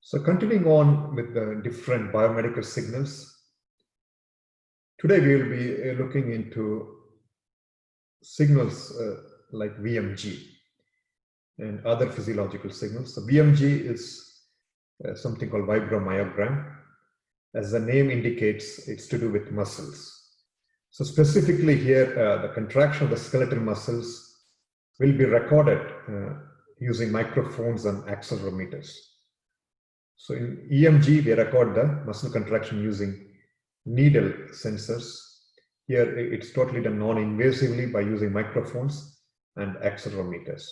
So continuing on with the different biomedical signals, today we will be looking into signals like VMG and other physiological signals. So VMG is something called vibromyogram. As the name indicates, it's to do with muscles. So specifically here, the contraction of the skeletal muscles will be recorded using microphones and accelerometers. So in EMG, we record the muscle contraction using needle sensors. Here, it's totally done non-invasively by using microphones and accelerometers.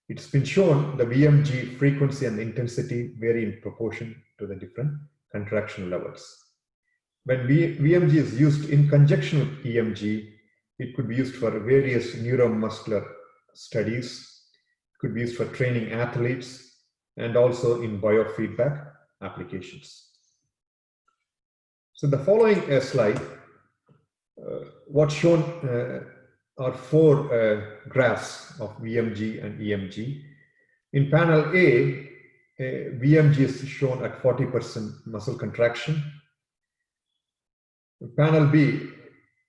It's been shown the VMG frequency and intensity vary in proportion to the different contraction levels. When VMG is used in conjunction with EMG, it could be used for various neuromuscular studies. It could be used for training athletes and also in biofeedback applications. So the following slide, what's shown are four graphs of VMG and EMG. In panel A, VMG is shown at 40% muscle contraction. In panel B,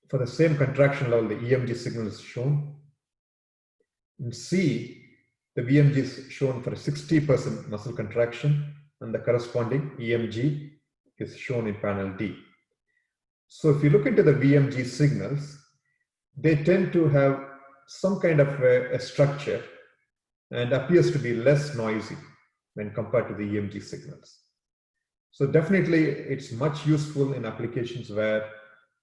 for the same contraction level, the EMG signal is shown. In C, the VMG is shown for a 60% muscle contraction, and the corresponding EMG is shown in panel D. So if you look into the VMG signals, they tend to have some kind of a structure and appears to be less noisy when compared to the EMG signals. So definitely it's much useful in applications where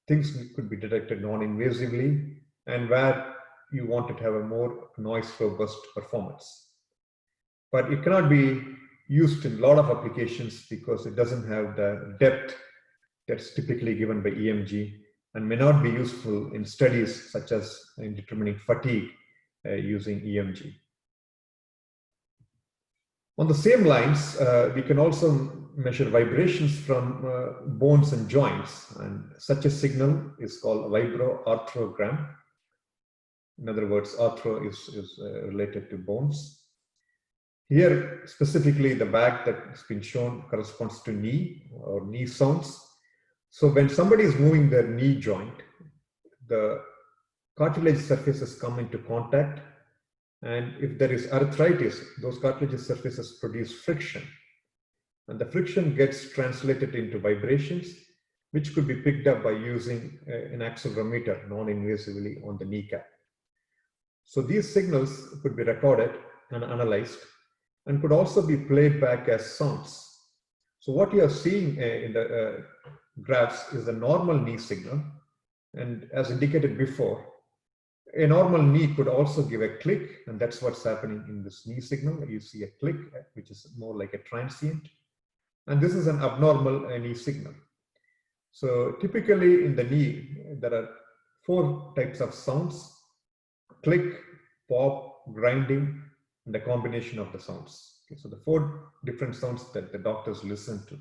things could be detected non-invasively and where you want it to have a more noise robust performance. But it cannot be used in a lot of applications because it doesn't have the depth that's typically given by EMG and may not be useful in studies such as in determining fatigue using EMG. On the same lines, we can also measure vibrations from bones and joints, and such a signal is called vibroarthrogram. In other words, arthro is related to bones. Here, specifically, the bag that's been shown corresponds to knee or knee sounds. So when somebody is moving their knee joint, the cartilage surfaces come into contact, and if there is arthritis, those cartilage surfaces produce friction, and the friction gets translated into vibrations, which could be picked up by using an accelerometer non-invasively on the kneecap. So these signals could be recorded and analyzed and could also be played back as sounds. So what you are seeing in the graphs is the normal knee signal, and as indicated before, a normal knee could also give a click, and that's what's happening in this knee signal. You see a click, which is more like a transient, and this is an abnormal knee signal. So typically in the knee, there are four types of sounds: click, pop, grinding, and a combination of the sounds. Okay, so the four different sounds that the doctors listen to.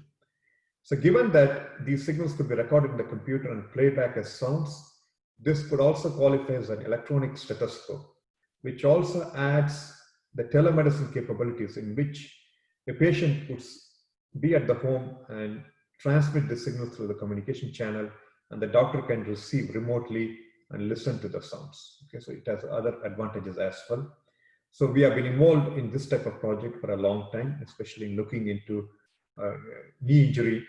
So given that these signals could be recorded in the computer and played back as sounds, this could also qualify as an electronic stethoscope, which also adds the telemedicine capabilities in which a patient would be at the home and transmit the signal through the communication channel, and the doctor can receive remotely and listen to the sounds. Okay, so it has other advantages as well. So we have been involved in this type of project for a long time, especially in looking into knee injury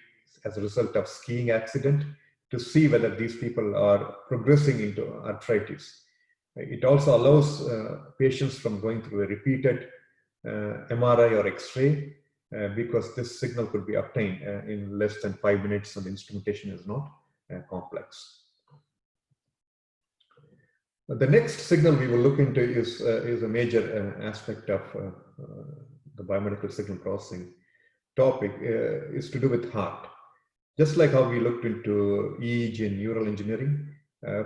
as a result of skiing accident to see whether these people are progressing into arthritis. It also allows patients from going through a repeated MRI or X-ray because this signal could be obtained in less than 5 minutes, and the instrumentation is not complex. The next signal we will look into is a major aspect of the biomedical signal processing topic is to do with heart. Just like how we looked into EEG and neural engineering,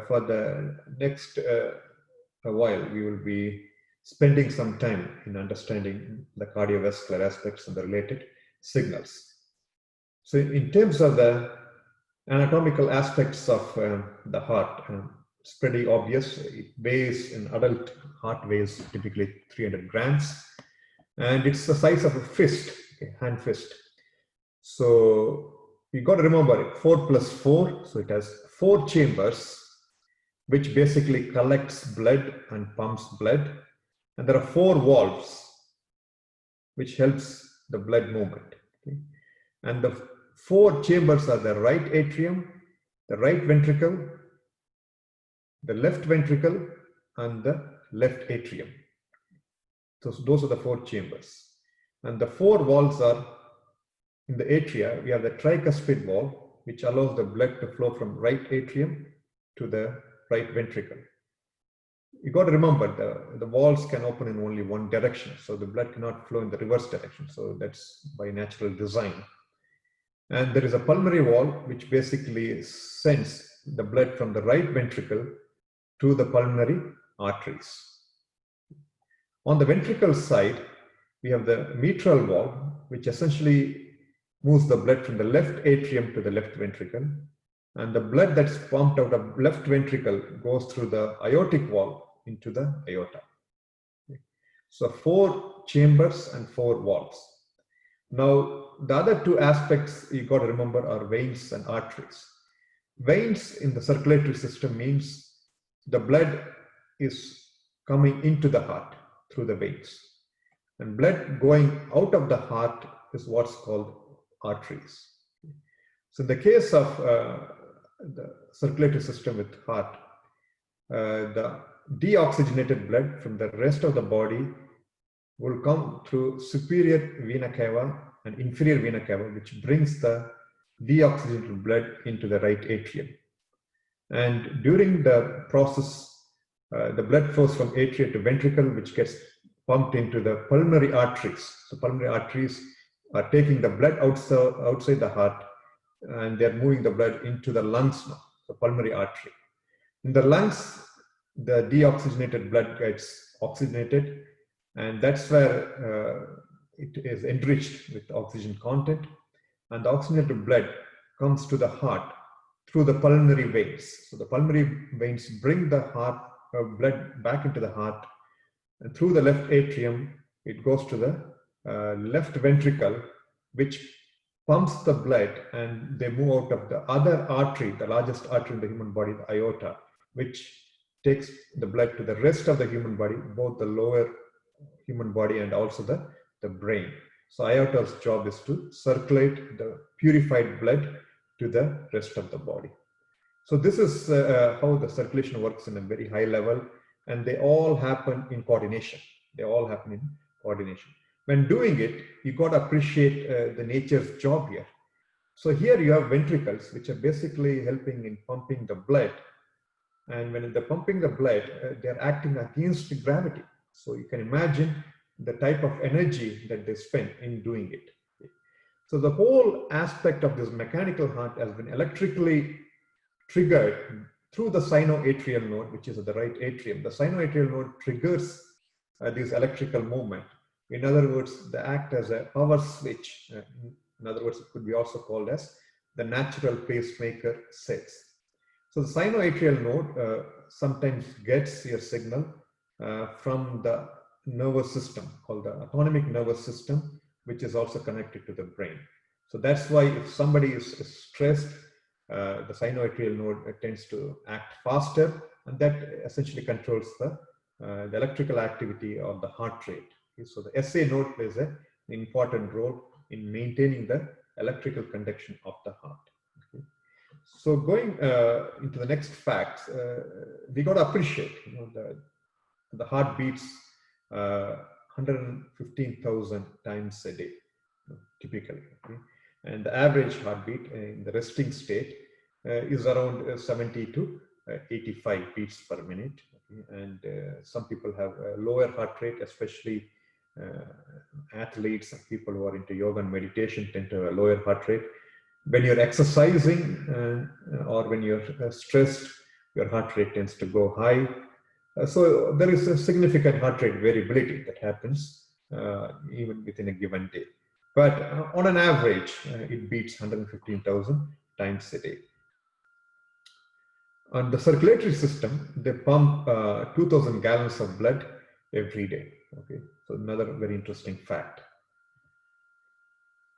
for the next a while, we will be spending some time in understanding the cardiovascular aspects and the related signals. So in terms of the anatomical aspects of the heart, it's pretty obvious. It weighs, an adult heart weighs typically 300 grams, and it's the size of a fist okay, hand fist. So you got to remember it, 4 plus 4, so it has 4 chambers, which basically collects blood and pumps blood. And there are 4 valves, which helps the blood movement. Okay? And the 4 chambers are the right atrium, the right ventricle, the left ventricle, and the left atrium. So those are the 4 chambers. And the 4 valves are in the atria. We have the tricuspid valve, which allows the blood to flow from right atrium to the right ventricle. You got to remember the valves can open in only one direction, so the blood cannot flow in the reverse direction. So that's by natural design. And there is a pulmonary valve which basically sends the blood from the right ventricle to the pulmonary arteries. On the ventricle side, we have the mitral valve, which essentially moves the blood from the left atrium to the left ventricle. And the blood that's pumped out of left ventricle goes through the aortic valve into the aorta. Okay. So 4 chambers and 4 valves. Now, the other 2 aspects you got to remember are veins and arteries. Veins in the circulatory system means the blood is coming into the heart through the veins. And blood going out of the heart is what's called arteries. So in the case of the circulatory system with heart, the deoxygenated blood from the rest of the body will come through superior vena cava and inferior vena cava, which brings the deoxygenated blood into the right atrium. And during the process, the blood flows from atria to ventricle, which gets pumped into the pulmonary arteries. So pulmonary arteries are taking the blood outside the heart, and they're moving the blood into the lungs now, the pulmonary artery. In the lungs, the deoxygenated blood gets oxygenated, and that's where it is enriched with oxygen content. And the oxygenated blood comes to the heart through the pulmonary veins. So the pulmonary veins bring the heart blood back into the heart, and through the left atrium, it goes to the left ventricle, which pumps the blood, and they move out of the other artery, the largest artery in the human body, the aorta, which takes the blood to the rest of the human body, both the lower human body and also the brain. So aorta's job is to circulate the purified blood to the rest of the body. So this is how the circulation works in a very high level, and they all happen in coordination. They all happen in coordination. When doing it, you got to appreciate the nature's job here. So here you have ventricles, which are basically helping in pumping the blood. And when they're pumping the blood, they're acting against gravity. So you can imagine the type of energy that they spend in doing it. So the whole aspect of this mechanical heart has been electrically triggered through the sinoatrial node, which is at the right atrium. The sinoatrial node triggers this electrical movement. In other words, they act as a power switch. In other words, it could be also called as the natural pacemaker sets. So the sinoatrial node sometimes gets your signal from the nervous system called the autonomic nervous system, which is also connected to the brain. So that's why if somebody is stressed, the sinoatrial node tends to act faster, and that essentially controls the electrical activity of the heart rate. Okay, so the SA node plays an important role in maintaining the electrical conduction of the heart. Okay. So going into the next facts, we got to appreciate, the heart beats 115,000 times a day, typically. Okay? And the average heartbeat in the resting state is around 70 to 85 beats per minute. Okay? And some people have a lower heart rate, especially athletes and people who are into yoga and meditation tend to have a lower heart rate. When you're exercising or when you're stressed, your heart rate tends to go high. So there is a significant heart rate variability that happens even within a given day. But on an average, it beats 115,000 times a day. On the circulatory system, they pump 2,000 gallons of blood every day. Okay, so another very interesting fact.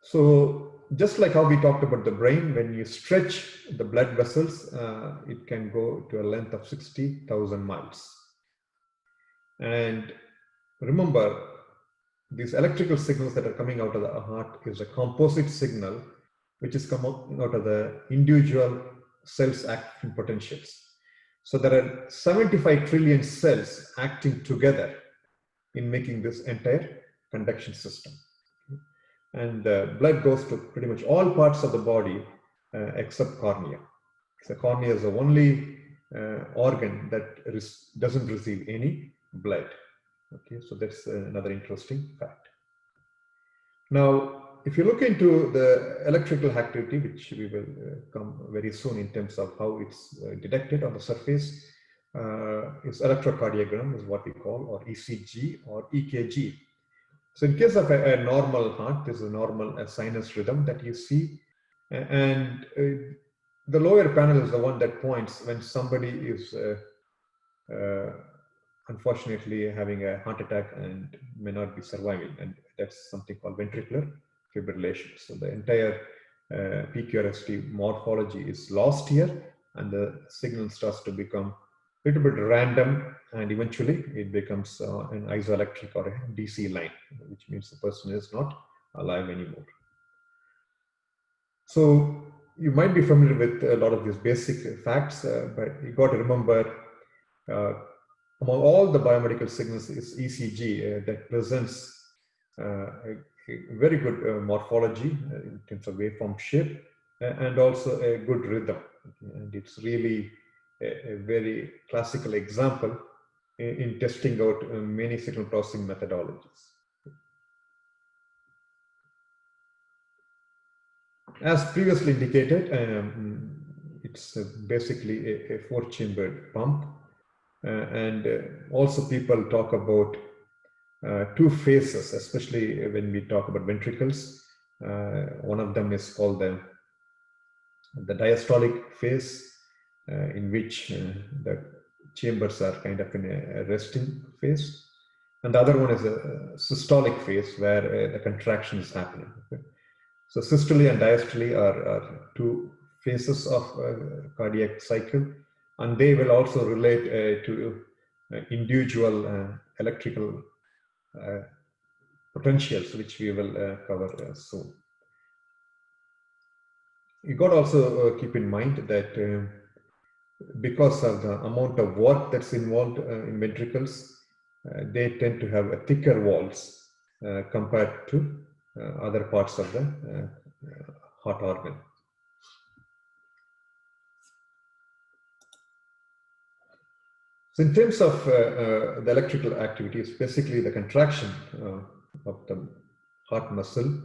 So just like how we talked about the brain, when you stretch the blood vessels, it can go to a length of 60,000 miles. And remember, these electrical signals that are coming out of the heart is a composite signal, which is come out of the individual cells action potentials. So there are 75 trillion cells acting together in making this entire conduction system. And blood goes to pretty much all parts of the body except cornea. So cornea is the only organ that doesn't receive any blood. Okay, so that's another interesting fact. Now, if you look into the electrical activity, which we will come very soon in terms of how it's detected on the surface, is electrocardiogram is what we call, or ECG or EKG. So in case of a normal heart, this is a normal sinus rhythm that you see. And the lower panel is the one that points when somebody is unfortunately having a heart attack and may not be surviving. And that's something called ventricular fibrillation. So the entire PQRST morphology is lost here, and the signal starts to become a little bit random, and eventually it becomes an isoelectric or a DC line, which means the person is not alive anymore. So you might be familiar with a lot of these basic facts, but you got to remember among all the biomedical signals is ECG that presents a very good morphology in terms of waveform shape and also a good rhythm. And it's really a very classical example in testing out many signal processing methodologies. As previously indicated, it's basically a four-chambered pump. And also people talk about two phases, especially when we talk about ventricles. One of them is called the diastolic phase, in which the chambers are kind of in a resting phase. And the other one is a systolic phase where the contraction is happening. Okay? So systole and diastole are two phases of cardiac cycle, and they will also relate to individual electrical potentials, which we will cover soon. You got to also keep in mind that because of the amount of work that's involved in ventricles, they tend to have a thicker walls compared to other parts of the heart organ. So in terms of the electrical activity, it's basically the contraction of the heart muscle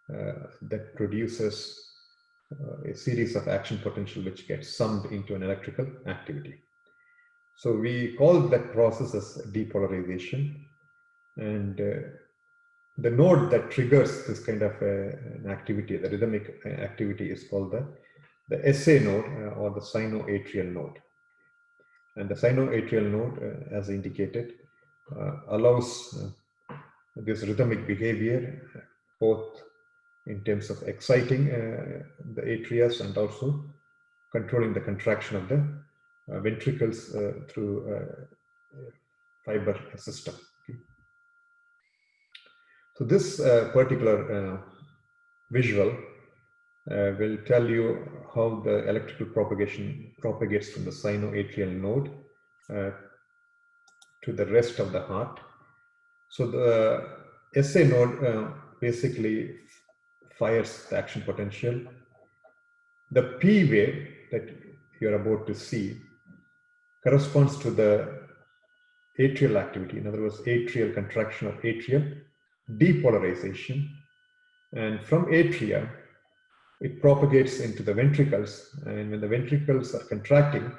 that produces a series of action potential which gets summed into an electrical activity. So we call that process as depolarization, and the node that triggers this kind of an activity, the rhythmic activity, is called the SA node or the sinoatrial node. And the sinoatrial node, as indicated, allows this rhythmic behavior both in terms of exciting the atria and also controlling the contraction of the ventricles through fiber system. Okay. So this particular visual will tell you how the electrical propagation propagates from the sinoatrial node to the rest of the heart. So the SA node basically fires the action potential. The P wave that you're about to see corresponds to the atrial activity. In other words, atrial contraction or atrial depolarization. And from atria, it propagates into the ventricles. And when the ventricles are contracting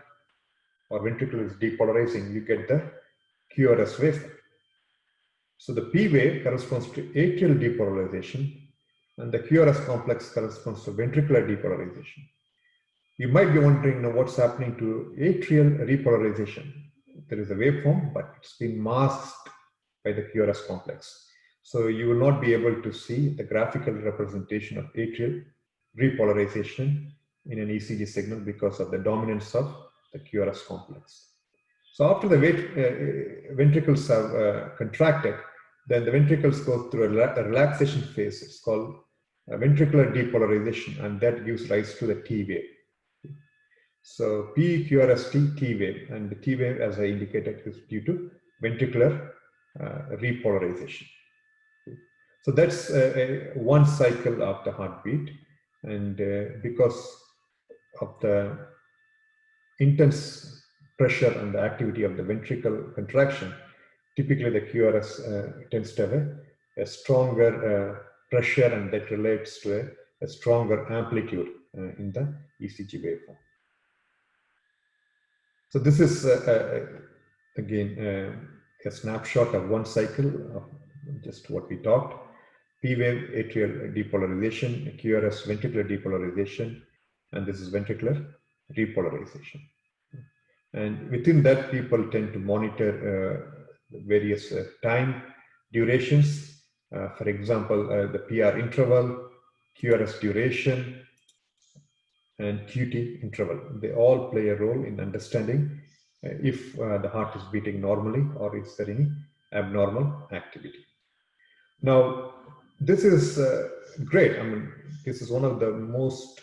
or ventricle is depolarizing, you get the QRS wave. So the P wave corresponds to atrial depolarization, and the QRS complex corresponds to ventricular depolarization. You might be wondering what's happening to atrial repolarization. There is a waveform, but it's been masked by the QRS complex. So you will not be able to see the graphical representation of atrial repolarization in an ECG signal because of the dominance of the QRS complex. So after the ventricles have contracted, then the ventricles go through a relaxation phase. It's called ventricular depolarization, and that gives rise to the T wave. So PQRST T wave, and the T wave, as I indicated, is due to ventricular repolarization. So that's one cycle of the heartbeat, and because of the intense pressure and the activity of the ventricle contraction, typically the QRS tends to have a stronger pressure, and that relates to a stronger amplitude in the ECG waveform. So this is again a snapshot of one cycle of just what we talked. P wave atrial depolarization, QRS ventricular depolarization, and this is ventricular repolarization. And within that, people tend to monitor various time durations. For example, the PR interval, QRS duration, and QT interval. They all play a role in understanding if the heart is beating normally or is there any abnormal activity. Now, this is great. I mean, this is one of the most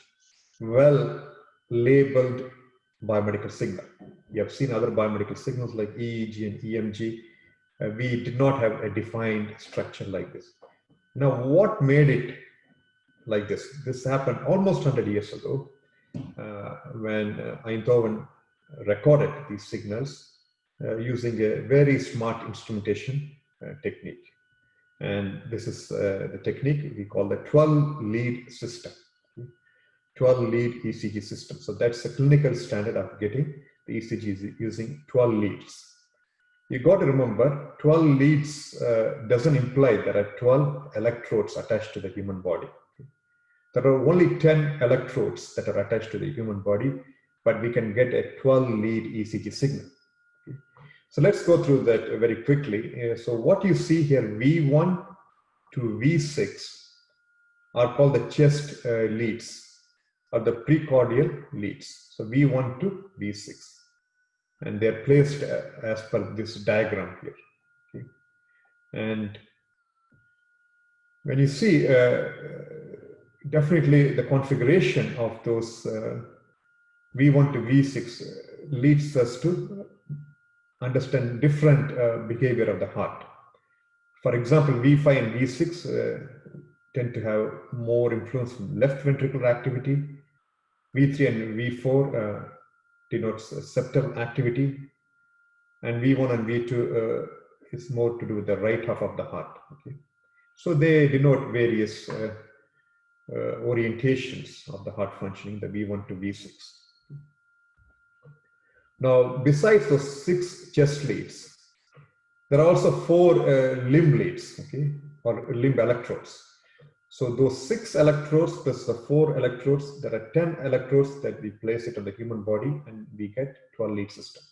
well labeled biomedical signal. We have seen other biomedical signals like EEG and EMG. We did not have a defined structure like this. Now, what made it like this? This happened almost 100 years ago when Einthoven recorded these signals using a very smart instrumentation technique. And this is the technique we call the 12-lead system. 12-lead ECG system. So that's the clinical standard of getting the ECG using 12 leads. You got to remember, 12 leads doesn't imply there are 12 electrodes attached to the human body. There are only 10 electrodes that are attached to the human body, but we can get a 12-lead ECG signal. So let's go through that very quickly. So what you see here, V1 to V6, are called the chest leads, or the precordial leads. So V1 to V6. And they're placed as per this diagram here. Okay. And when you see, definitely the configuration of those V1 to V6 leads us to understand different behavior of the heart. For example, V5 and V6 tend to have more influence from left ventricular activity. V3 and V4 denotes septal activity, and V1 and V2 is more to do with the right half of the heart. Okay? So they denote various orientations of the heart functioning, the V1 to V6. Now, besides those 6 chest leads, there are also 4 limb leads, okay, or limb electrodes. So those 6 electrodes plus the 4 electrodes, there are 10 electrodes that we place it on the human body, and we get 12 lead system.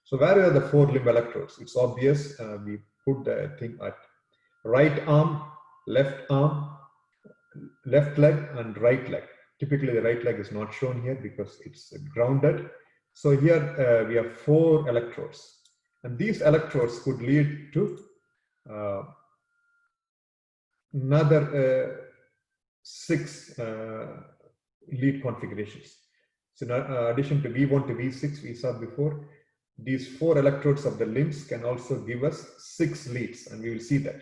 So where are the 4 limb electrodes? It's obvious. We put the thing at right arm, left leg, and right leg. Typically, the right leg is not shown here because it's grounded. So here we have 4 electrodes, and these electrodes could lead to another 6 lead configurations. So in addition to V1 to V6 we saw before, these 4 electrodes of the limbs can also give us 6 leads, and we will see that.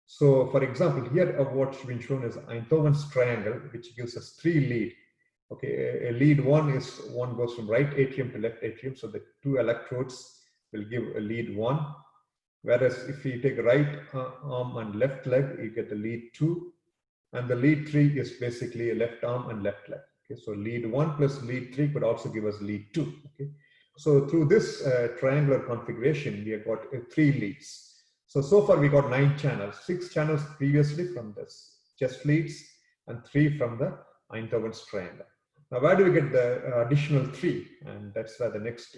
So for example, here of what's been shown is Einthoven's triangle, which gives us 3 lead. Okay, a lead one goes from right atrium to left atrium, so the 2 electrodes will give a lead 1. Whereas if you take right arm and left leg, you get the lead 2. And the lead 3 is basically a left arm and left leg. Okay, so lead 1 plus lead 3 could also give us lead 2. Okay, so through this triangular configuration, we have got 3 leads. So far we got 9 channels, 6 channels previously from this chest leads and 3 from the Einthoven's triangle. Now, where do we get the additional 3? And that's where the next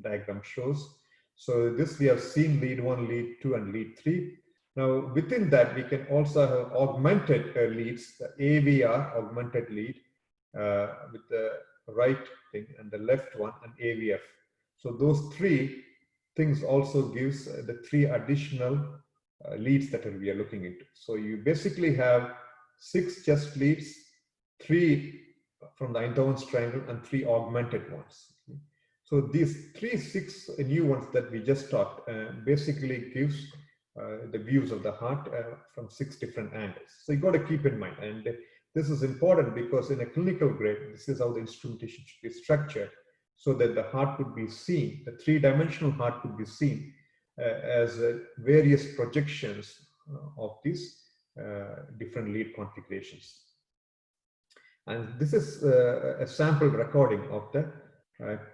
diagram shows. So this we have seen lead 1, lead 2, and lead 3. Now, within that, we can also have augmented leads, the AVR, augmented lead, with the right thing and the left one, and AVF. So those three things also gives the three additional leads that we are looking into. So you basically have 6 just leads, 3 from the Einthoven's triangle, and 3 augmented ones. Okay. So these 6 new ones that we just taught basically gives the views of the heart from 6 different angles. So you got to keep in mind, and this is important because in a clinical grade, this is how the instrumentation should be structured, so that the heart could be seen, the 3-dimensional heart could be seen as various projections of these different lead configurations. And this is a sample recording of the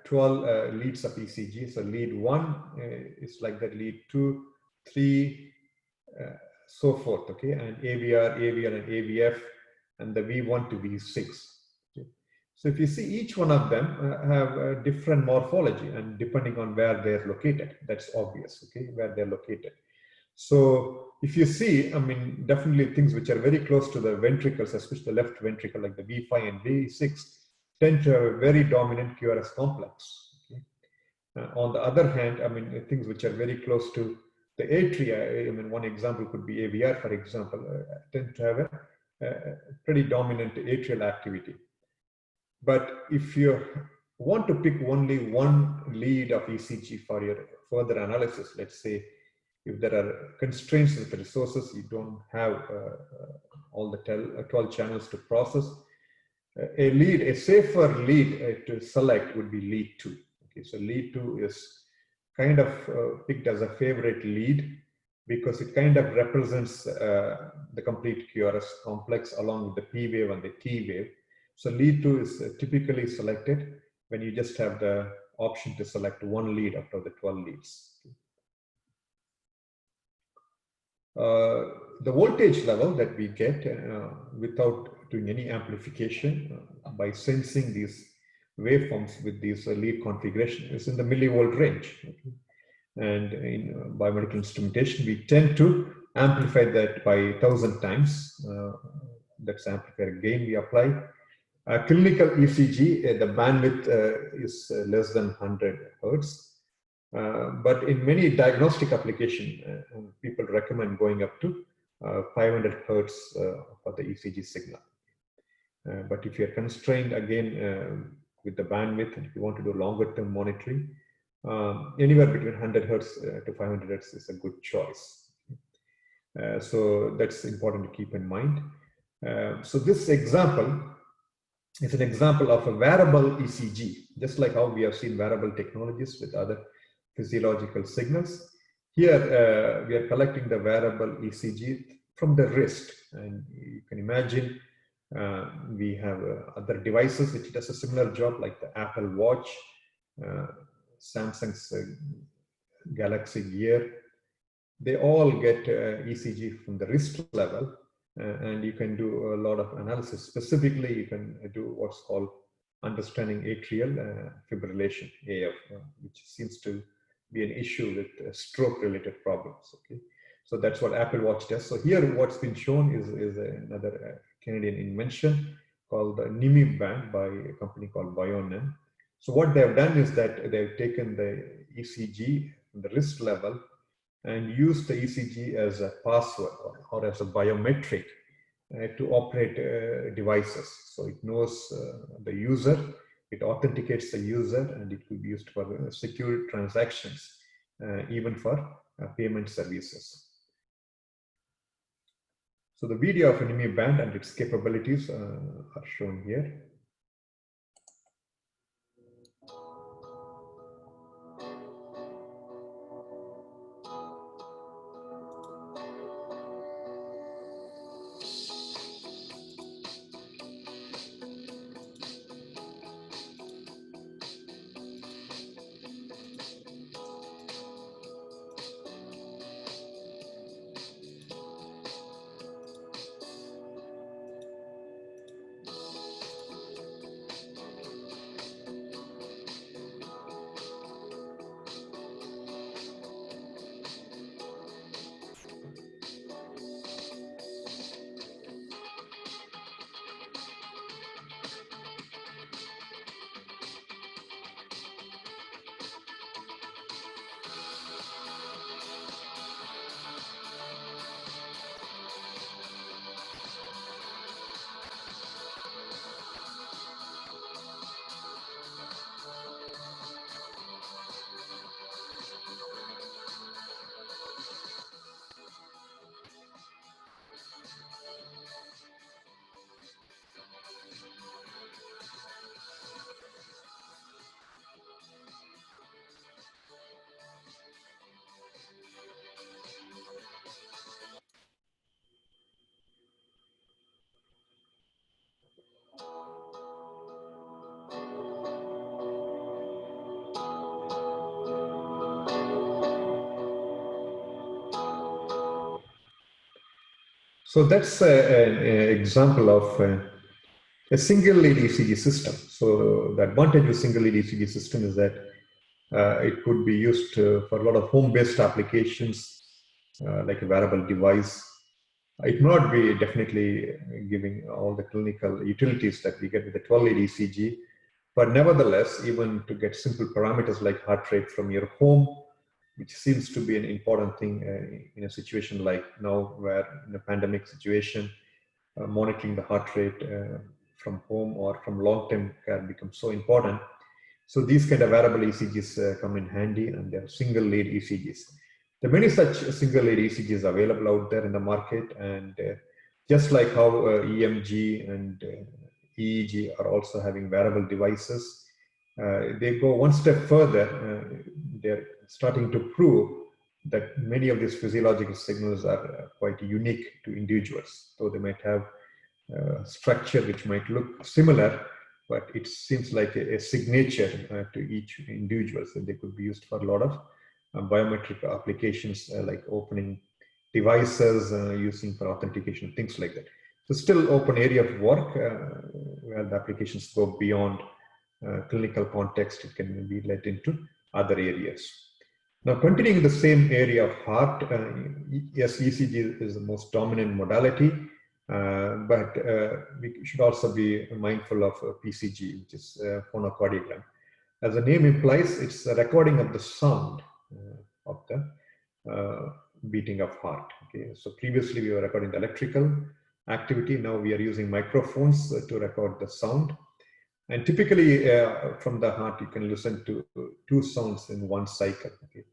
12 leads of ECG. So lead 1 is like that, lead 2, 3, so forth, okay, and AVR, AVR, and AVF, and the V1 to V6. Okay. So if you see, each one of them have a different morphology, and depending on where they're located, that's obvious, okay, where they're located. So if you see, I mean, definitely things which are very close to the ventricles, especially the left ventricle, like the V5 and V6, tend to have a very dominant QRS complex. Okay. On the other hand, I mean, things which are very close to the atria, I mean, one example could be AVR, for example, tend to have a pretty dominant atrial activity. But if you want to pick only one lead of ECG for your further analysis, let's say if there are constraints with the resources, you don't have all the 12 channels to process, a safer lead to select would be lead 2. Okay, so lead 2 is kind of picked as a favorite lead because it kind of represents the complete QRS complex along with the P wave and the T wave. So lead 2 is typically selected when you just have the option to select one lead out of the 12 leads. The voltage level that we get without doing any amplification by sensing these waveforms with these lead configuration is in the millivolt range. Okay. And in biomedical instrumentation, we tend to amplify that by 1,000 times. That's amplifier gain we apply. Clinical ECG, the bandwidth is less than 100 Hertz. But in many diagnostic applications, people recommend going up to 500 Hertz for the ECG signal. But if you're constrained again with the bandwidth, and if you want to do longer term monitoring, anywhere between 100 Hertz to 500 Hertz is a good choice. So that's important to keep in mind. So this example is an example of a wearable ECG, just like how we have seen wearable technologies with other physiological signals. Here we are collecting the wearable ECG from the wrist, and you can imagine we have other devices which does a similar job, like the Apple Watch, Samsung's Galaxy Gear. They all get ECG from the wrist level, and you can do a lot of analysis. Specifically, you can do what's called understanding atrial fibrillation, AF, which seems to be an issue with stroke-related problems. Okay, so that's what Apple Watch does. So here, what's been shown is another Canadian invention called the NIMI band by a company called Bionem. So what they've done is that they've taken the ECG from the wrist level and used the ECG as a password or as a biometric to operate devices. So it knows the user, it authenticates the user, and it could be used for secure transactions, even for payment services. So the video of NIMI band and its capabilities are shown here. So that's an example of a single lead ECG system. So the advantage of single lead ECG system is that it could be used for a lot of home-based applications, like a wearable device. It may not be definitely giving all the clinical utilities that we get with the 12-lead ECG, but nevertheless, even to get simple parameters like heart rate from your home, which seems to be an important thing in a situation like now, where in a pandemic situation, monitoring the heart rate from home or from long-term care becomes so important. So these kind of wearable ECGs come in handy, and they're single lead ECGs. There are many such single lead ECGs available out there in the market, and just like how EMG and EEG are also having wearable devices, they go one step further. They're starting to prove that many of these physiological signals are quite unique to individuals. So they might have structure which might look similar, but it seems like a signature to each individual. So they could be used for a lot of biometric applications, like opening devices, using for authentication, things like that. So still open area of work where the applications go beyond clinical context. It can be led into other areas. Now, continuing in the same area of heart, yes, ECG is the most dominant modality, but we should also be mindful of PCG, which is phonocardiogram. As the name implies, it's a recording of the sound of the beating of heart. Okay, so previously we were recording the electrical activity. Now we are using microphones to record the sound. And typically from the heart, you can listen to two sounds in one cycle. Okay.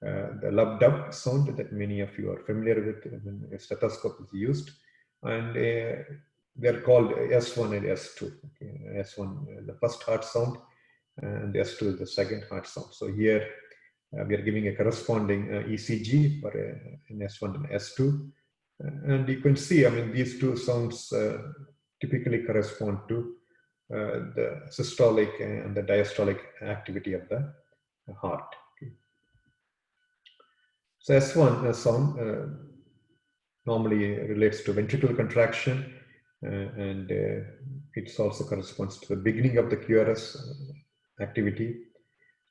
The lub-dub sound that many of you are familiar with when a stethoscope is used, and they're called S1 and S2. Okay. S1, the first heart sound, and S2 is the second heart sound. So here we are giving a corresponding ECG for an S1 and S2. And you can see, I mean, these two sounds typically correspond to the systolic and the diastolic activity of the heart. Okay. So S1 sound normally relates to ventricular contraction, and it also corresponds to the beginning of the QRS activity,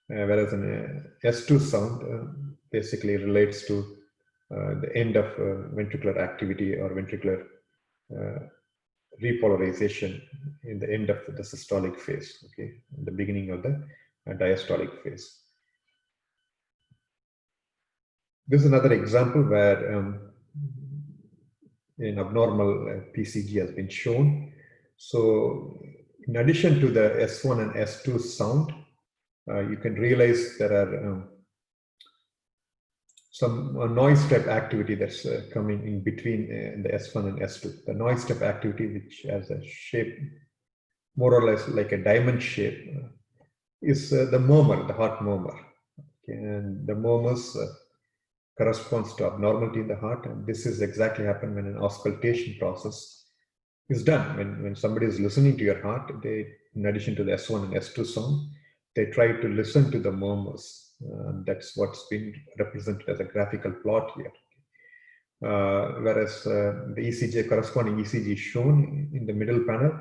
whereas an S2 sound basically relates to the end of ventricular activity or ventricular repolarization in the end of the systolic phase, okay, in the beginning of the diastolic phase. This is another example where an abnormal PCG has been shown. So in addition to the S1 and S2 sound, you can realize there are some noise type activity that's coming in between the S1 and S2. The noise type activity, which has a shape more or less like a diamond shape, is the murmur, the heart murmur. Okay. And the murmurs corresponds to abnormality in the heart, and this is exactly happen when an auscultation process is done. When somebody is listening to your heart, they, in addition to the S1 and S2 sound, they try to listen to the murmurs. That's what's been represented as a graphical plot here. Whereas the ECG, corresponding ECG is shown in the middle panel,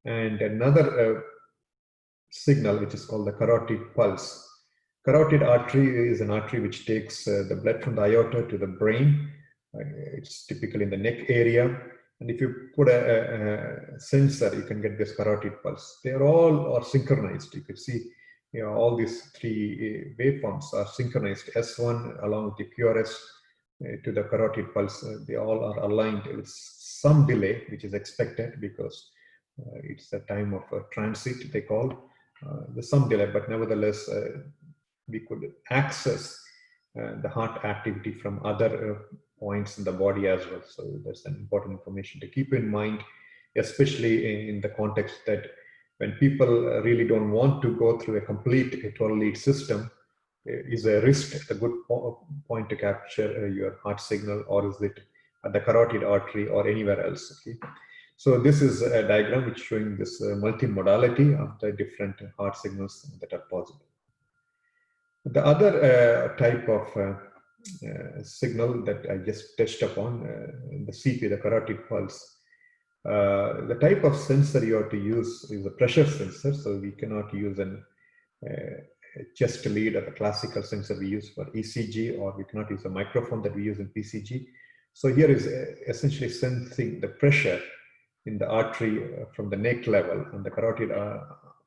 and another signal which is called the carotid pulse. Carotid artery is an artery which takes the blood from the aorta to the brain. It's typically in the neck area. And if you put a sensor, you can get this carotid pulse. They all are synchronized. You can see, you know, all these three waveforms are synchronized. S1 along with the QRS to the carotid pulse, they all are aligned with some delay, which is expected because it's the time of transit, they call. There's some delay, but nevertheless, we could access the heart activity from other points in the body as well. So that's an important information to keep in mind, especially in the context that when people really don't want to go through a complete 12-lead system, is a wrist a good point to capture your heart signal, or is it at the carotid artery or anywhere else? Okay. So this is a diagram which showing this multimodality of the different heart signals that are possible. The other type of signal that I just touched upon, the CP, the carotid pulse. The type of sensor you have to use is a pressure sensor, so we cannot use a chest lead or the classical sensor we use for ECG, or we cannot use a microphone that we use in PCG. So here is essentially sensing the pressure in the artery from the neck level, and the carotid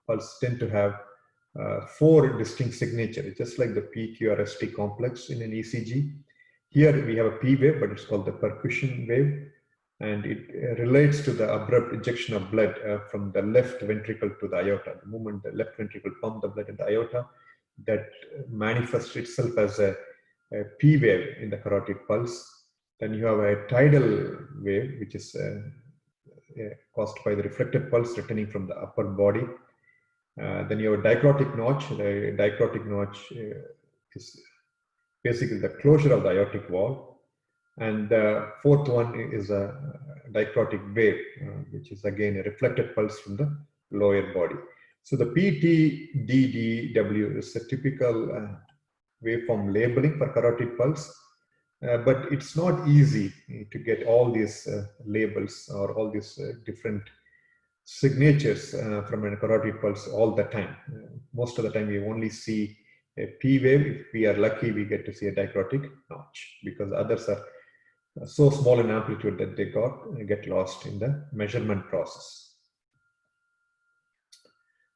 pulse tend to have 4 distinct signatures, just like the PQRST complex in an ECG. Here we have a P wave, but it's called the percussion wave, and it relates to the abrupt injection of blood from the left ventricle to the aorta. The moment the left ventricle pumps the blood in the aorta, that manifests itself as a P wave in the carotid pulse. Then you have a tidal wave, which is caused by the reflected pulse returning from the upper body. Then you have a dicrotic notch. The dicrotic notch is basically the closure of the aortic valve. And the 4th one is a dicrotic wave, which is again a reflected pulse from the lower body. So the PTDDW is a typical waveform labeling for carotid pulse, but it's not easy to get all these labels or all these different signatures from a carotid pulse all the time. Most of the time we only see a P wave. If we are lucky, we get to see a dicrotic notch, because others are so small in amplitude that they get lost in the measurement process.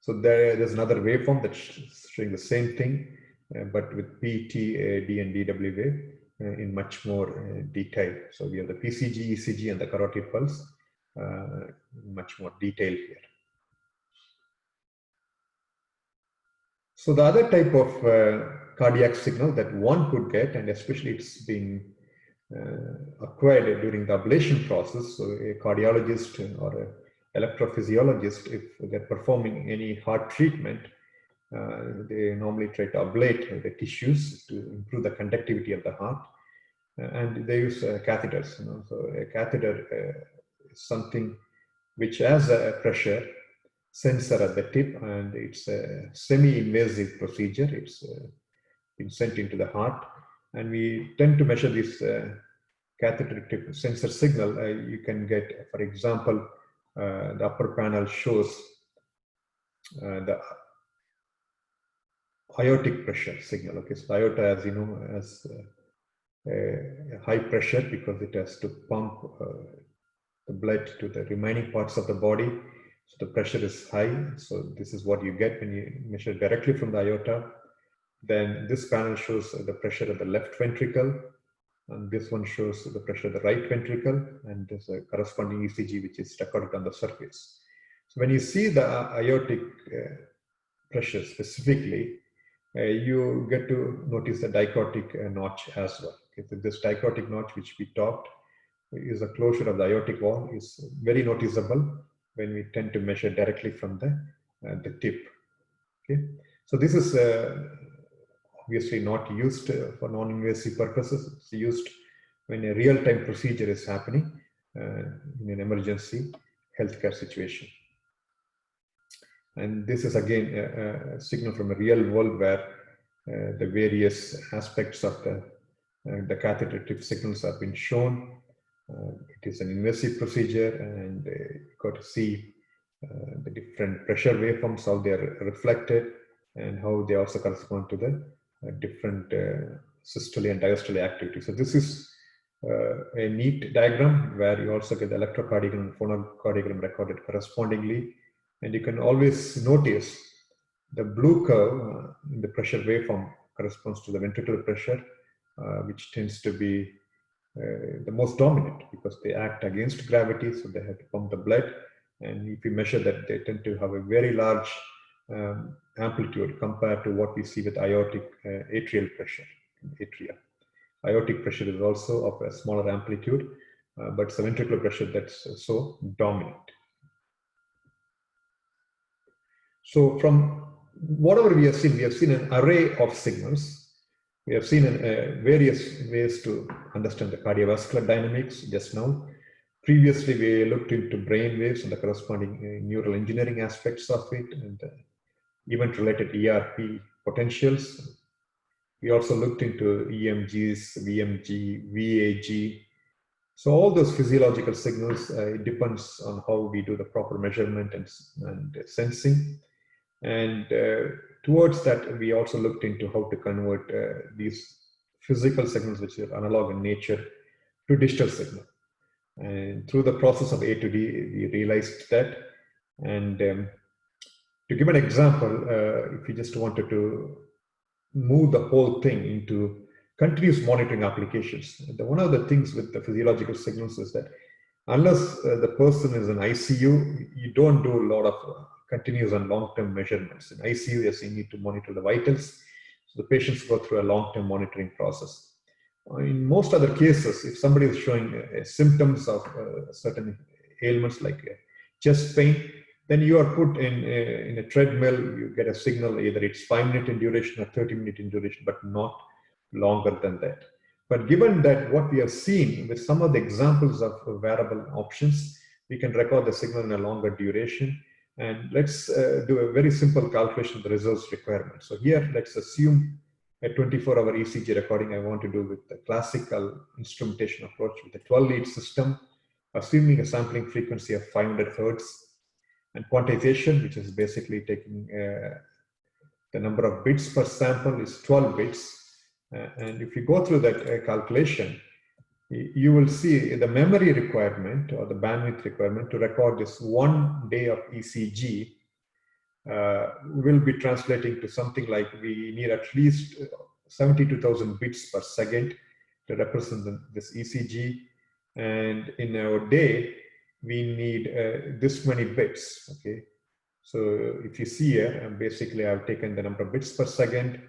So there's another waveform that's showing the same thing, but with P, T, D, and DW wave in much more detail. So we have the PCG, ECG, and the carotid pulse, much more detail here. So the other type of cardiac signal that one could get, and especially it's being acquired during the ablation process, so a cardiologist or an electrophysiologist, if they're performing any heart treatment, they normally try to ablate the tissues to improve the conductivity of the heart, and they use catheters. So a catheter is something which has a pressure sensor at the tip, and it's a semi-invasive procedure. It's been sent into the heart, and we tend to measure this catheter tip sensor signal. You can get, for example, the upper panel shows the aortic pressure signal. Okay, so the aorta, as you know, has a high pressure because it has to pump the blood to the remaining parts of the body. So the pressure is high. So this is what you get when you measure directly from the aorta. Then this panel shows the pressure of the left ventricle, and this one shows the pressure of the right ventricle, and there's a corresponding ECG which is recorded on the surface. So when you see the aortic pressure specifically, you get to notice the dicrotic notch as well. Okay, so this dicrotic notch which we talked is a closure of the aortic valve, is very noticeable when we tend to measure directly from the tip. Okay, so this is obviously not used for non-invasive purposes. It's used when a real-time procedure is happening in an emergency healthcare situation. And this is again a signal from a real world where the various aspects of the catheter tip signals have been shown. It is an invasive procedure, and you got to see the different pressure waveforms, how they are reflected, and how they also correspond to the different systole and diastole activity. So this is a neat diagram where you also get the electrocardiogram and phonocardiogram recorded correspondingly, and you can always notice the blue curve in the pressure waveform corresponds to the ventricular pressure, which tends to be the most dominant because they act against gravity, so they have to pump the blood. And if you measure that, they tend to have a very large amplitude compared to what we see with aortic atrial pressure, atria. Aortic pressure is also of a smaller amplitude, but it's the ventricular pressure that's so dominant. So from whatever we have seen an array of signals. We have seen various ways to understand the cardiovascular dynamics just now. Previously, we looked into brain waves and the corresponding neural engineering aspects of it, and event-related ERP potentials. We also looked into EMGs, VMG, VAG. So all those physiological signals, it depends on how we do the proper measurement and sensing. And towards that, we also looked into how to convert these physical signals, which are analog in nature, to digital signal. And through the process of A to D, we realized that. And to give an example, if you just wanted to move the whole thing into continuous monitoring applications, one of the things with the physiological signals is that unless the person is in ICU, you don't do a lot of continuous and long-term measurements. In ICU, yes, you need to monitor the vitals. So the patients go through a long-term monitoring process. In most other cases, if somebody is showing symptoms of certain ailments like chest pain, then you are put in a treadmill, you get a signal, either it's 5-minute in duration or 30-minute in duration, but not longer than that. But given that what we have seen with some of the examples of wearable options, we can record the signal in a longer duration. And let's do a very simple calculation of the results requirement. So here, let's assume a 24-hour ECG recording I want to do with the classical instrumentation approach with a 12-lead system, assuming a sampling frequency of 500 Hertz, and quantization, which is basically taking the number of bits per sample is 12 bits. And if you go through that calculation, you will see the memory requirement or the bandwidth requirement to record this 1 day of ECG will be translating to something like we need at least 72,000 bits per second to represent this ECG. And in our day, we need this many bits, okay? So if you see here, basically I've taken the number of bits per second.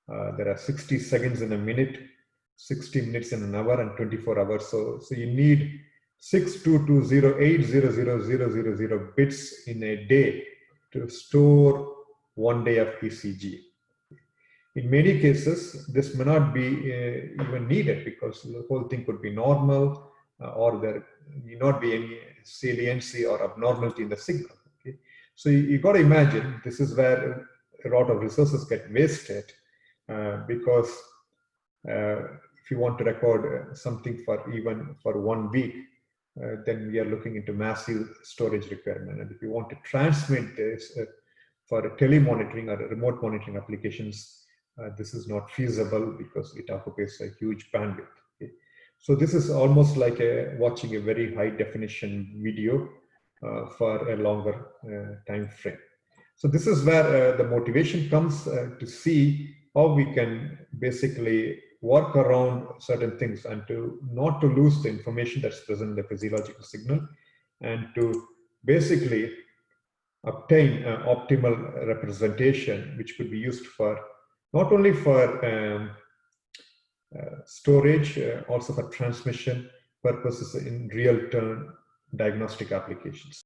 There are 60 seconds in a minute, 60 minutes in an hour, and 24 hours. So you need 6220800000 bits in a day to store 1 day of ECG. In many cases, this may not be even needed because the whole thing could be normal or there may not be any saliency or abnormality in the signal. Okay? So you got to imagine this is where a lot of resources get wasted because if you want to record something for even for 1 week, then we are looking into massive storage requirement. And if you want to transmit this for telemonitoring or remote monitoring applications, this is not feasible because it occupies a huge bandwidth. Okay? So this is almost like watching a very high definition video for a longer time frame. So this is where the motivation comes to see how we can basically work around certain things and to not to lose the information that's present in the physiological signal and to basically obtain optimal representation, which could be used for not only for storage, also for transmission purposes in real-time diagnostic applications.